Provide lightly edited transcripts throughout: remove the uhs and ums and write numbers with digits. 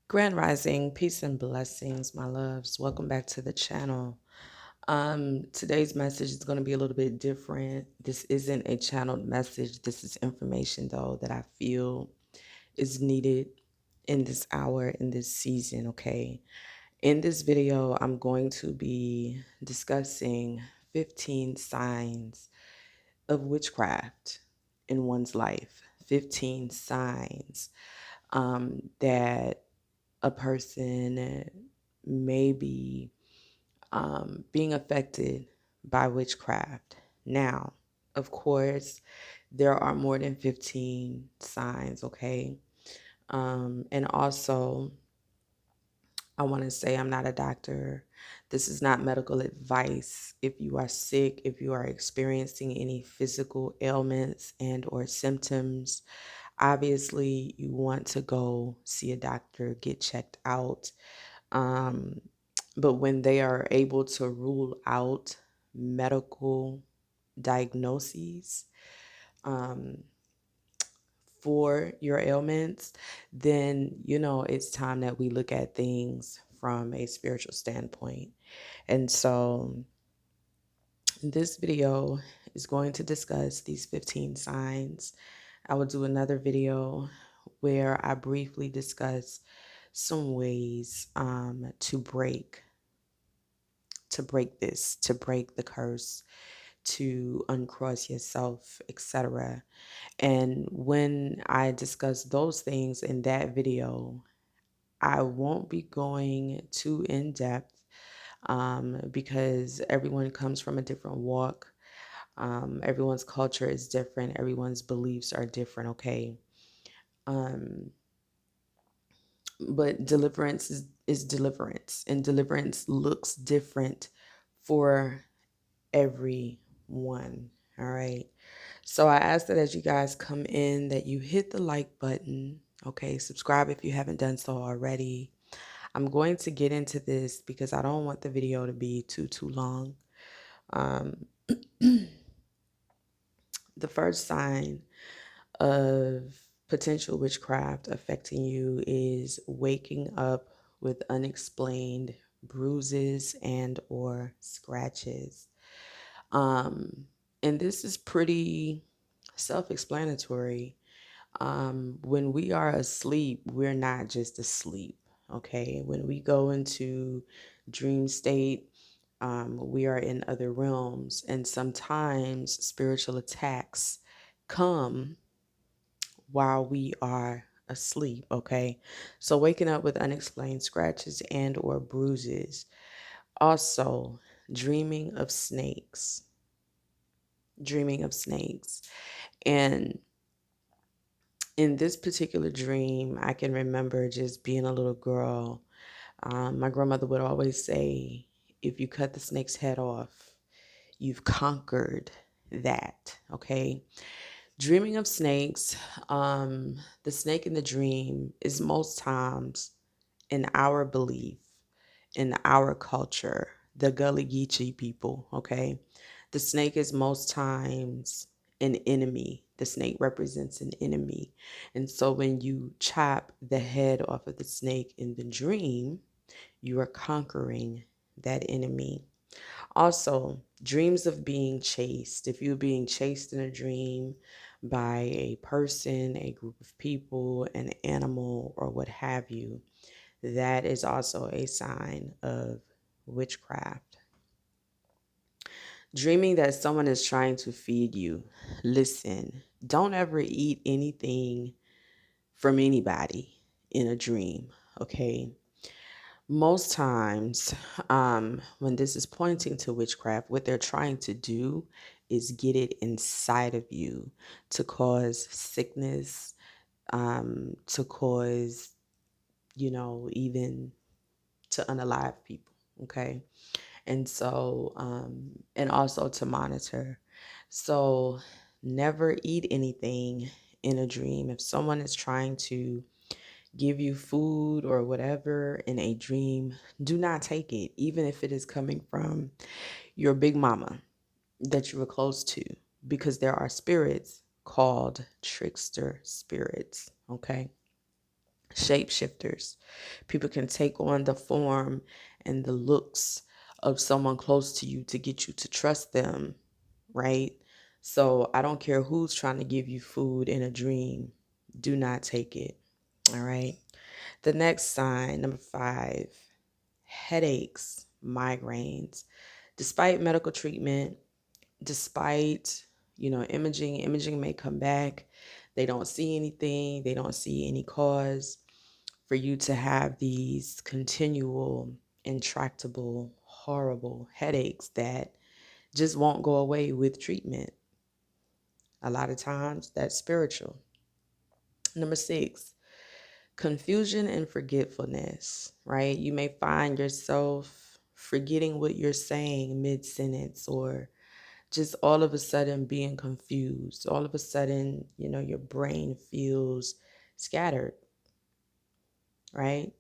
Grand Rising, peace and blessings, my loves. Welcome back to the channel. Today's message is going to be a little bit different. This isn't a channeled message. This is information, though, that I feel is needed in this hour, in this season, okay? In this video, I'm going to be discussing 15 signs of witchcraft in one's life. 15 signs that a person may be being affected by witchcraft. Now, of course, there are more than 15 signs, okay? And also, I want to say I'm not a doctor. This is not medical advice. If you are sick, if you are experiencing any physical ailments and or symptoms, obviously you want to go see a doctor, get checked out. Um, but when they are able to rule out medical diagnoses um, for your ailments, then, it's time that we look at things from a spiritual standpoint. And so this video is going to discuss these 15 signs. I will do another video where I briefly discuss some ways to break the curse, to uncross yourself, etc. And when I discuss those things in that video, I won't be going too in depth because everyone comes from a different walk. Everyone's culture is different. Everyone's beliefs are different. Okay. Um, but deliverance is deliverance, and deliverance looks different for everyone. All right. So I ask that as you guys come in that you hit the like button. Okay. Subscribe if you haven't done so already. I'm going to get into this because I don't want the video to be too long. Um, the first sign of potential witchcraft affecting you is waking up with unexplained bruises and or scratches. And this is pretty self-explanatory. When we are asleep, we're not just asleep. Okay. When we go into dream state, we are in other realms, and sometimes spiritual attacks come while we are asleep. Okay. So waking up with unexplained scratches and or bruises. Also, dreaming of snakes. Dreaming of snakes. And in this particular dream, I can remember just being a little girl. My grandmother would always say, if you cut the snake's head off, you've conquered that. Okay. Dreaming of snakes, the snake in the dream is most times, in our belief, in our culture, the Gully Geechee people, okay? The snake is most times an enemy. The snake represents an enemy. And so when you chop the head off of the snake in the dream, you are conquering that enemy. Also, dreams of being chased. If you're being chased in a dream by a person, a group of people, an animal, or what have you, that is also a sign of witchcraft. Dreaming that someone is trying to feed you. Listen, don't ever eat anything from anybody in a dream, okay? Most times, when this is pointing to witchcraft, what they're trying to do is get it inside of you to cause sickness, to cause, even to unalive people. Okay. And so, and also to monitor. So never eat anything in a dream. If someone is trying to give you food or whatever in a dream, do not take it, even if it is coming from your big mama that you were close to, because there are spirits called trickster spirits. Okay. Shapeshifters. People can take on the form and the looks of someone close to you to get you to trust them, right? So I don't care who's trying to give you food in a dream. Do not take it. All right. The next sign, number 5, headaches, migraines. Despite medical treatment, despite, imaging may come back. They don't see anything. They don't see any cause for you to have these continual, intractable, horrible headaches that just won't go away with treatment. A lot of times that's spiritual. Number 6, confusion and forgetfulness, right? You may find yourself forgetting what you're saying mid sentence, or just all of a sudden being confused. All of a sudden, your brain feels scattered, right?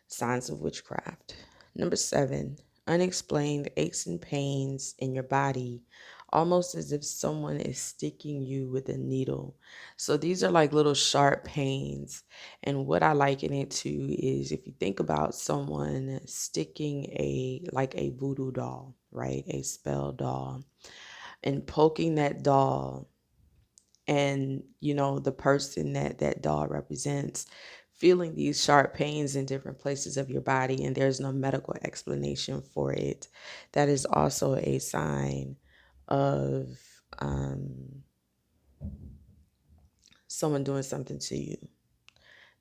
Signs of witchcraft. Number 7, unexplained aches and pains in your body, almost as if someone is sticking you with a needle. So these are like little sharp pains. And what I liken it to is, if you think about someone sticking a voodoo doll, right? A spell doll, and poking that doll, and the person that doll represents feeling these sharp pains in different places of your body, and there's no medical explanation for it. That is also a sign of um, someone doing something to you.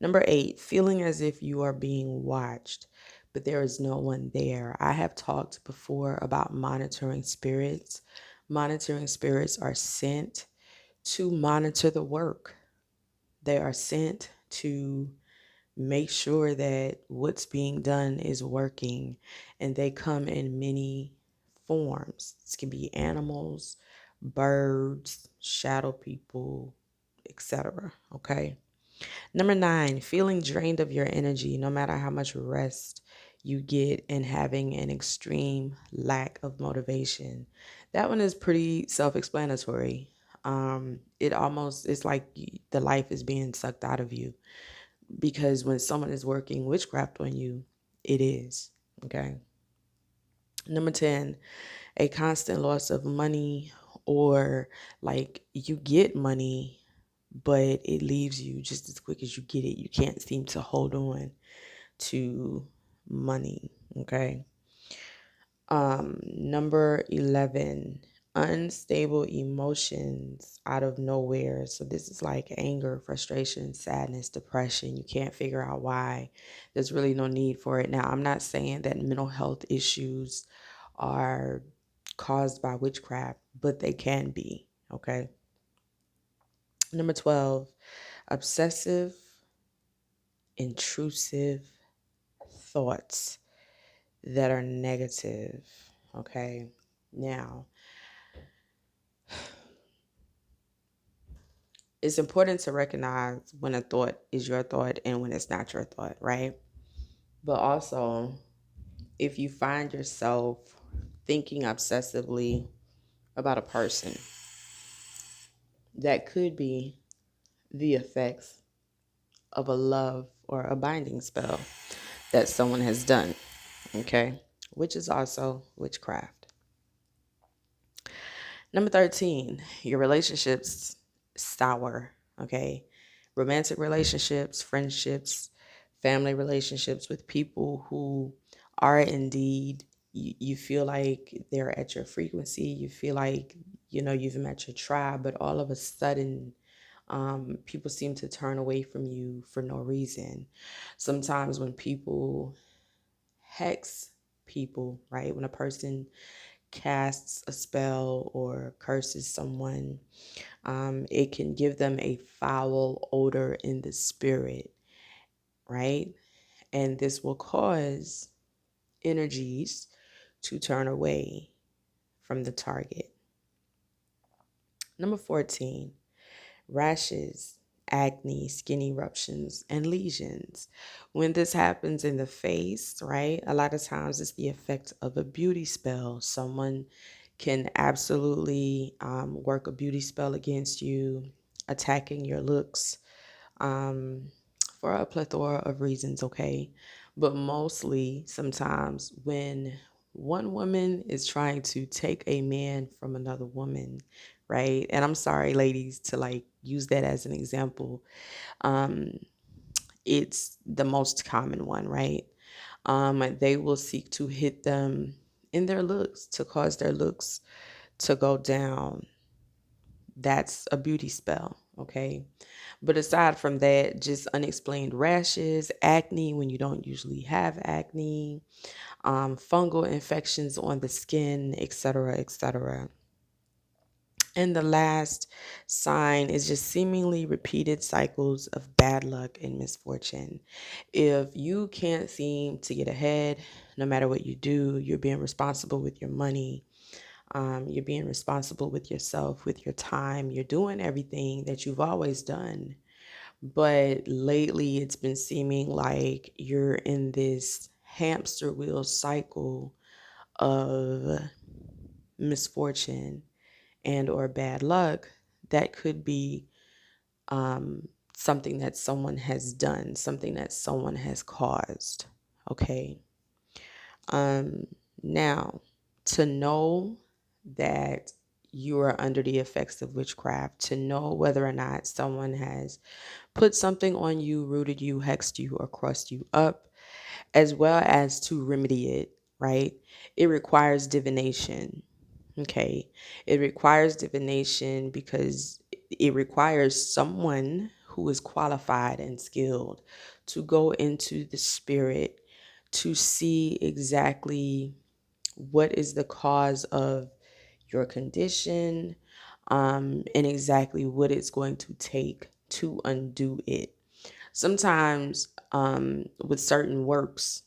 Number 8, feeling as if you are being watched, but there is no one there. I have talked before about monitoring spirits. Monitoring spirits are sent to monitor the work. They are sent to make sure that what's being done is working, and they come in many forms. This can be animals, birds, shadow people, etc. Okay. Number 9, feeling drained of your energy no matter how much rest you get, and having an extreme lack of motivation. That one is pretty self-explanatory. It's like the life is being sucked out of you, because when someone is working witchcraft on you, it is. Okay. Number 10, a constant loss of money, or like you get money, but it leaves you just as quick as you get it. You can't seem to hold on to money. Okay. Number 11, unstable emotions out of nowhere. So this is like anger, frustration, sadness, depression. You can't figure out why. There's really no need for it. Now, I'm not saying that mental health issues are caused by witchcraft, but they can be. Okay. Number 12, obsessive, intrusive thoughts that are negative. Okay. Now, it's important to recognize when a thought is your thought and when it's not your thought, right? But also, if you find yourself thinking obsessively about a person, that could be the effects of a love or a binding spell that someone has done, okay? Which is also witchcraft. Number 13, your relationships sour, okay? Romantic relationships, friendships, family relationships with people who are indeed, you feel like they're at your frequency. You feel like, you've met your tribe, but all of a sudden, people seem to turn away from you for no reason. Sometimes when people hex people, right? When a person casts a spell or curses someone, it can give them a foul odor in the spirit, right? And this will cause energies to turn away from the target. Number 14, rashes, acne, skin eruptions, and lesions. When this happens in the face, right, a lot of times it's the effect of a beauty spell. Someone can absolutely work a beauty spell against you, attacking your looks, um, for a plethora of reasons, okay? But mostly sometimes when one woman is trying to take a man from another woman, right? And I'm sorry, ladies, to like use that as an example. Um, it's the most common one, right? They will seek to hit them in their looks to cause their looks to go down. That's a beauty spell, okay? But aside from that, just unexplained rashes, acne when you don't usually have acne, fungal infections on the skin, etc., etc. And the last sign is just seemingly repeated cycles of bad luck and misfortune. If you can't seem to get ahead, no matter what you do, you're being responsible with your money. You're being responsible with yourself, with your time. You're doing everything that you've always done. But lately, it's been seeming like you're in this hamster wheel cycle of misfortune and or bad luck that could be something that someone has done, something that someone has caused. Okay. Um, Now, to know that you are under the effects of witchcraft, to know whether or not someone has put something on you, rooted you, hexed you, or crossed you up, as well as to remedy it, right? It requires divination. Okay. It requires divination because it requires someone who is qualified and skilled to go into the spirit to see exactly what is the cause of your condition, and exactly what it's going to take to undo it. Sometimes, with certain works,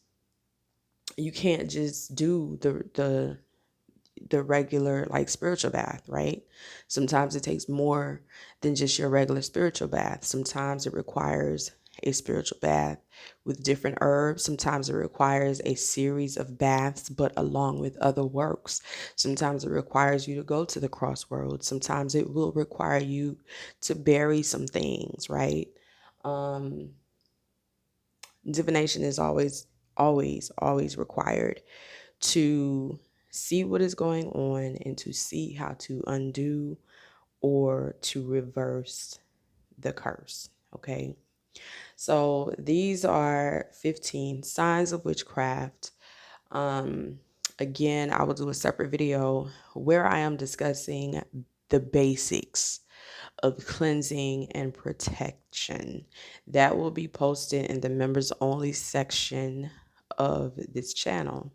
you can't just do the regular like spiritual bath, right? Sometimes it takes more than just your regular spiritual bath. Sometimes it requires a spiritual bath with different herbs. Sometimes it requires a series of baths, but along with other works. Sometimes it requires you to go to the crossroads. Sometimes it will require you to bury some things, right? Um, Divination is always required to see what is going on and to see how to undo or to reverse the curse. Okay. So these are 15 signs of witchcraft. Um, Again, I will do a separate video where I am discussing the basics of cleansing and protection. That will be posted in the members only section of this channel.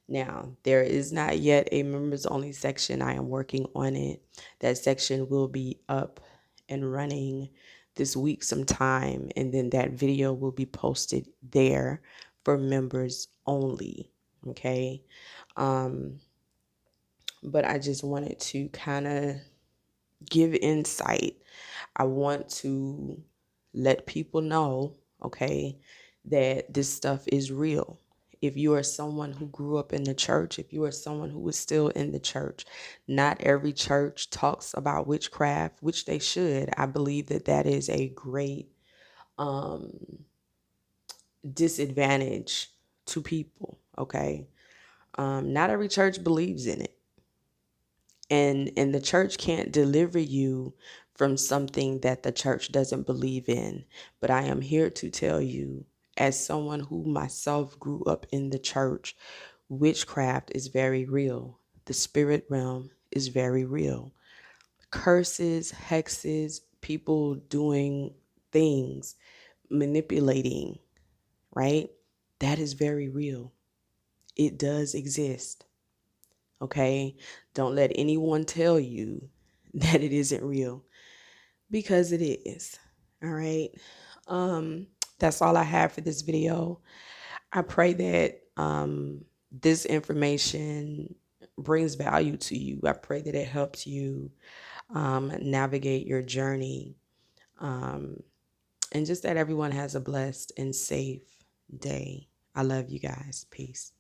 Now, there is not yet a members only section. I am working on it. That section will be up and running this week sometime, and then that video will be posted there for members only. Okay. Um, but I just wanted to kind of give insight. I want to let people know, okay, that this stuff is real. If you are someone who grew up in the church, if you are someone who is still in the church, not every church talks about witchcraft, which they should. I believe that that is a great um, disadvantage to people, okay? Not every church believes in it. And the church can't deliver you from something that the church doesn't believe in. But I am here to tell you, as someone who myself grew up in the church, witchcraft is very real. The spirit realm is very real. Curses, hexes, people doing things, manipulating, right? That is very real. It does exist. Okay? Don't let anyone tell you that it isn't real, because it is. All right? That's all I have for this video. I pray that this information brings value to you. I pray that it helps you navigate your journey, um, and just that everyone has a blessed and safe day. I love you guys. Peace.